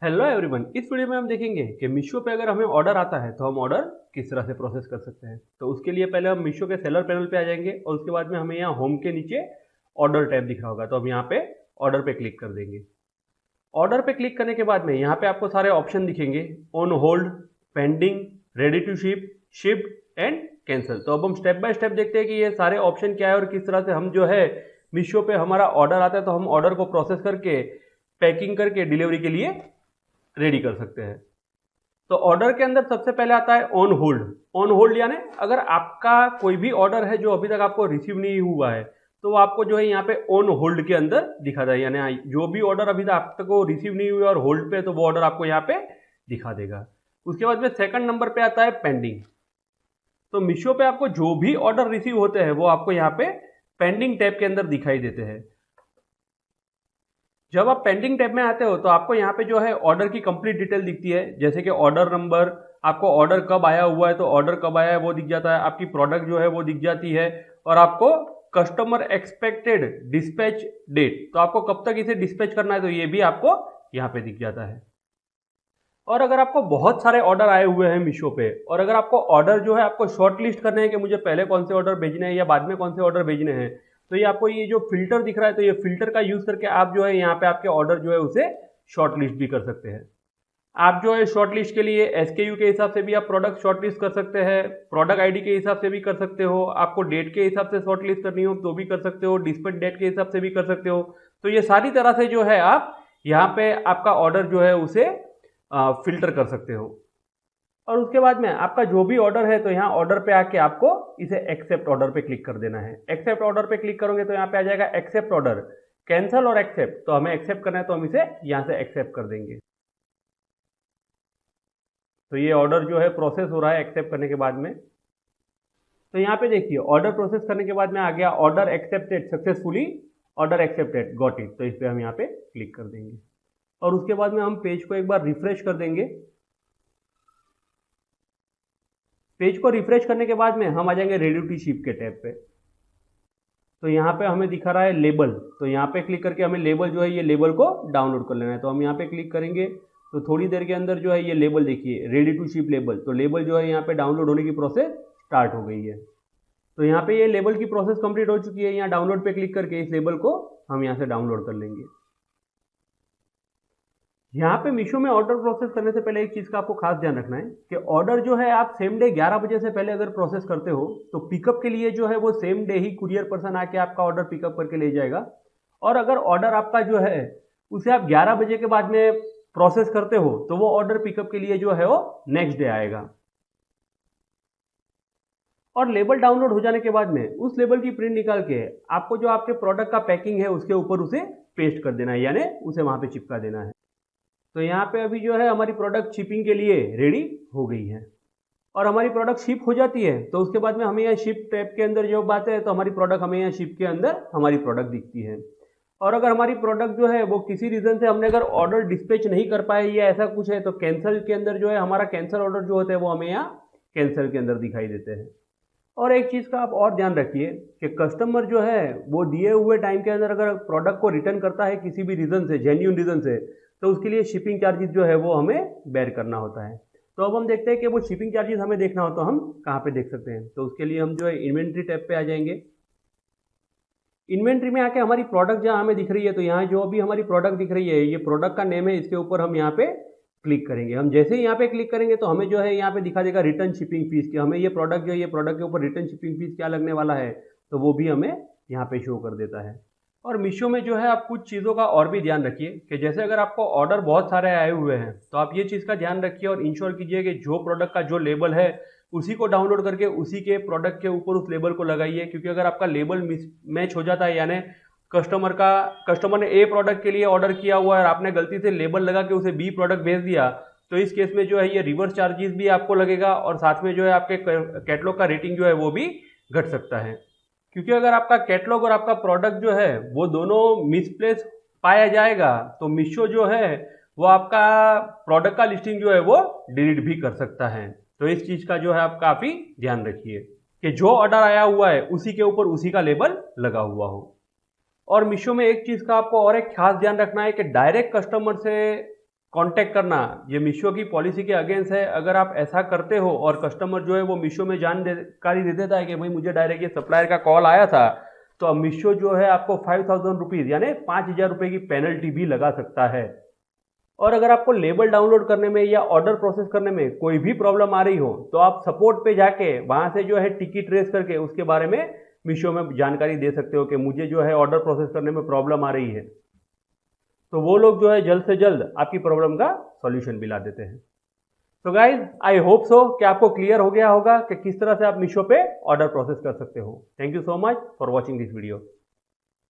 Hello everyone, इस video में हम देखेंगे कि मीशो पे अगर हमें ऑर्डर आता है तो हम ऑर्डर किस तरह से प्रोसेस कर सकते हैं। तो उसके लिए पहले हम मीशो के सेलर पैनल पे आ जाएंगे और उसके बाद में हमें यहाँ होम के नीचे ऑर्डर टैब दिख रहा होगा, तो हम यहाँ पे ऑर्डर पे क्लिक कर देंगे। ऑर्डर पे क्लिक करने के बाद में यहाँ पे आपको सारे ऑप्शन दिखेंगे, on hold, pending, ready to ship, shipped and cancel. तो अब हम स्टेप बाय स्टेप देखते हैं कि ये सारे ऑप्शन क्या है और किस तरह से हम जो है मीशो पे हमारा ऑर्डर आता है तो हम ऑर्डर को प्रोसेस करके पैकिंग करके डिलीवरी के लिए रेडी कर सकते हैं। तो ऑर्डर के अंदर सबसे पहले आता है ऑन होल्ड। ऑन होल्ड यानी अगर आपका कोई भी ऑर्डर है जो अभी तक आपको रिसीव नहीं हुआ है तो वो आपको जो है यहाँ पे ऑन होल्ड के अंदर दिखा देगा, यानी जो भी ऑर्डर अभी तक आप तक को रिसीव नहीं हुआ और होल्ड पे तो वो ऑर्डर आपको यहाँ पे दिखा देगा। उसके बाद में सेकंड नंबर पे आता है पेंडिंग। तो मीशो पे आपको जो भी ऑर्डर रिसीव होते हैं वो आपको यहाँ पे पेंडिंग टैब के अंदर दिखाई देते हैं। जब आप पेंडिंग टैब में आते हो तो आपको यहाँ पे जो है ऑर्डर की कंप्लीट डिटेल दिखती है, जैसे कि ऑर्डर नंबर, आपको ऑर्डर कब आया हुआ है तो ऑर्डर कब आया है वो दिख जाता है, आपकी प्रोडक्ट जो है वो दिख जाती है और आपको कस्टमर एक्सपेक्टेड डिस्पैच डेट, तो आपको कब तक इसे डिस्पैच करना है तो ये भी आपको यहाँ पे दिख जाता है। और अगर आपको बहुत सारे ऑर्डर आए हुए हैं मीशो पे और अगर आपको ऑर्डर जो है आपको शॉर्ट लिस्ट करने हैं कि मुझे पहले कौन से ऑर्डर भेजने हैं या बाद में कौन से ऑर्डर भेजने हैं, तो ये आपको ये जो फिल्टर दिख रहा है तो ये फिल्टर का यूज करके आप जो है यहाँ पे आपके ऑर्डर जो है उसे शॉर्ट लिस्ट भी कर सकते हैं। आप जो है शॉर्ट लिस्ट के लिए SKU के हिसाब से भी आप प्रोडक्ट शॉर्ट लिस्ट कर सकते हैं, प्रोडक्ट ID के हिसाब से भी कर सकते हो, आपको डेट के हिसाब से शॉर्ट लिस्ट करनी हो तो भी कर सकते हो, डिस्पैच डेट के हिसाब से भी कर सकते हो। तो ये सारी तरह से जो है आप यहाँ पे आपका ऑर्डर जो है उसे फिल्टर कर सकते हो। और उसके बाद में आपका जो भी ऑर्डर है तो यहाँ ऑर्डर पे आके आपको इसे एक्सेप्ट ऑर्डर पे क्लिक कर देना है। एक्सेप्ट ऑर्डर पे क्लिक करोगे तो यहाँ पे आ जाएगा एक्सेप्ट ऑर्डर, कैंसिल और एक्सेप्ट। तो हमें एक्सेप्ट करना है तो हम इसे यहाँ से एक्सेप्ट कर देंगे। तो ये ऑर्डर जो है प्रोसेस हो रहा है एक्सेप्ट करने के बाद में। तो यहाँ पे देखिए ऑर्डर प्रोसेस करने के बाद में आ गया order accepted successfully, order accepted, got it. तो इस पर हम यहाँ पे क्लिक कर देंगे और उसके बाद में हम पेज को एक बार रिफ्रेश कर देंगे। पेज को रिफ्रेश करने के बाद में हम आ जाएंगे रेडी टू शिप के टैब पे। तो यहाँ पे हमें दिखा रहा है लेबल, तो यहाँ पे क्लिक करके हमें लेबल जो है ये लेबल को डाउनलोड कर लेना है। तो हम यहाँ पे क्लिक करेंगे तो थोड़ी देर के अंदर जो है ये लेबल देखिए रेडी टू शिप लेबल, तो लेबल जो है यहाँ पे डाउनलोड होने की प्रोसेस स्टार्ट हो गई है। तो यहाँ पे ये लेबल की प्रोसेस कंप्लीट हो चुकी है। यहाँ डाउनलोड पे क्लिक करके इस लेबल को हम यहाँ से डाउनलोड कर लेंगे। यहाँ पे मीशो में ऑर्डर प्रोसेस करने से पहले एक चीज़ का आपको खास ध्यान रखना है कि ऑर्डर जो है आप सेम डे 11 बजे से पहले अगर प्रोसेस करते हो तो पिकअप के लिए जो है वो सेम डे ही कुरियर पर्सन आके आपका ऑर्डर पिकअप करके ले जाएगा। और अगर ऑर्डर आपका जो है उसे आप 11 बजे के बाद में प्रोसेस करते हो तो वो ऑर्डर पिकअप के लिए जो है वो नेक्स्ट डे आएगा। और लेबल डाउनलोड हो जाने के बाद में उस लेबल की प्रिंट निकाल के आपको जो आपके प्रोडक्ट का पैकिंग है उसके ऊपर उसे पेस्ट कर देना है, यानी उसे वहां पे चिपका देना है। तो यहाँ पे अभी जो है हमारी प्रोडक्ट शिपिंग के लिए रेडी हो गई है और हमारी प्रोडक्ट शिप हो जाती है तो उसके बाद में हमें यहाँ शिप टैब के अंदर जब आते हैं तो हमारी प्रोडक्ट हमें यहाँ शिप के अंदर हमारी प्रोडक्ट दिखती है। और अगर हमारी प्रोडक्ट जो है वो किसी रीजन से हमने अगर ऑर्डर डिस्पैच नहीं कर पाए या ऐसा कुछ है तो कैंसिल के अंदर जो है हमारा कैंसिल ऑर्डर जो होता है वो हमें यहाँ कैंसिल के अंदर दिखाई देते हैं। और एक चीज़ का आप और ध्यान रखिए कि कस्टमर जो है वो दिए हुए टाइम के अंदर अगर प्रोडक्ट को रिटर्न करता है किसी भी रीज़न से, जेन्युइन रीज़न से, तो उसके लिए शिपिंग चार्जेस जो है वो हमें बेयर करना होता है। तो अब हम देखते हैं कि वो शिपिंग चार्जेस हमें देखना हो तो हम कहाँ पे देख सकते हैं। तो उसके लिए हम जो है इन्वेंट्री टैब पे आ जाएंगे। इन्वेंट्री में आके हमारी प्रोडक्ट जहाँ हमें दिख रही है तो यहाँ जो भी हमारी प्रोडक्ट दिख रही है ये प्रोडक्ट का नेम है, इसके ऊपर हम यहाँ पे क्लिक करेंगे। हम जैसे ही यहाँ पे क्लिक करेंगे तो हमें जो है यहाँ पे दिखा देगा रिटर्न शिपिंग फीस की, हमें ये प्रोडक्ट जो है ये प्रोडक्ट के ऊपर रिटर्न शिपिंग फीस क्या लगने वाला है तो वो भी हमें यहाँ पे शो कर देता है। और मीशो में जो है आप कुछ चीज़ों का और भी ध्यान रखिए कि जैसे अगर आपको ऑर्डर बहुत सारे आए हुए हैं तो आप ये चीज़ का ध्यान रखिए और इंश्योर कीजिए कि जो प्रोडक्ट का जो लेबल है उसी को डाउनलोड करके उसी के प्रोडक्ट के ऊपर उस लेबल को लगाइए। क्योंकि अगर आपका लेबल मैच हो जाता है, यानी कस्टमर ने A प्रोडक्ट के लिए ऑर्डर किया हुआ है और आपने गलती से लेबल लगा के उसे B प्रोडक्ट भेज दिया, तो इस केस में जो है ये रिवर्स चार्जेस भी आपको लगेगा और साथ में जो है आपके कैटलॉग का रेटिंग जो है वो भी घट सकता है। क्योंकि अगर आपका कैटलॉग और आपका प्रोडक्ट जो है वो दोनों मिसप्लेस पाया जाएगा तो मीशो जो है वो आपका प्रोडक्ट का लिस्टिंग जो है वो डिलीट भी कर सकता है। तो इस चीज़ का जो है आप काफ़ी ध्यान रखिए कि जो ऑर्डर आया हुआ है उसी के ऊपर उसी का लेबल लगा हुआ हो। और मीशो में एक चीज़ का आपको और एक खास ध्यान रखना है कि डायरेक्ट कस्टमर से कांटेक्ट करना ये मीशो की पॉलिसी के अगेंस्ट है। अगर आप ऐसा करते हो और कस्टमर जो है वो मीशो में जानकारी दे देता है कि भाई मुझे डायरेक्ट ये सप्लायर का कॉल आया था, तो अब मीशो जो है आपको 5000 रुपीज़ यानी 5000 रुपये की पेनल्टी भी लगा सकता है। और अगर आपको लेबल डाउनलोड करने में या ऑर्डर प्रोसेस करने में कोई भी प्रॉब्लम आ रही हो तो आप सपोर्ट पे जाके वहां से जो है टिकट रेस करके उसके बारे में मीशो में जानकारी दे सकते हो कि मुझे जो है ऑर्डर प्रोसेस करने में प्रॉब्लम आ रही है। तो वो लोग जो है जल्द से जल्द आपकी प्रॉब्लम का सॉल्यूशन भी ला देते हैं। तो गाइज आई होप सो कि आपको क्लियर हो गया होगा कि किस तरह से आप मीशो पे ऑर्डर प्रोसेस कर सकते हो। Thank you so much for watching this video.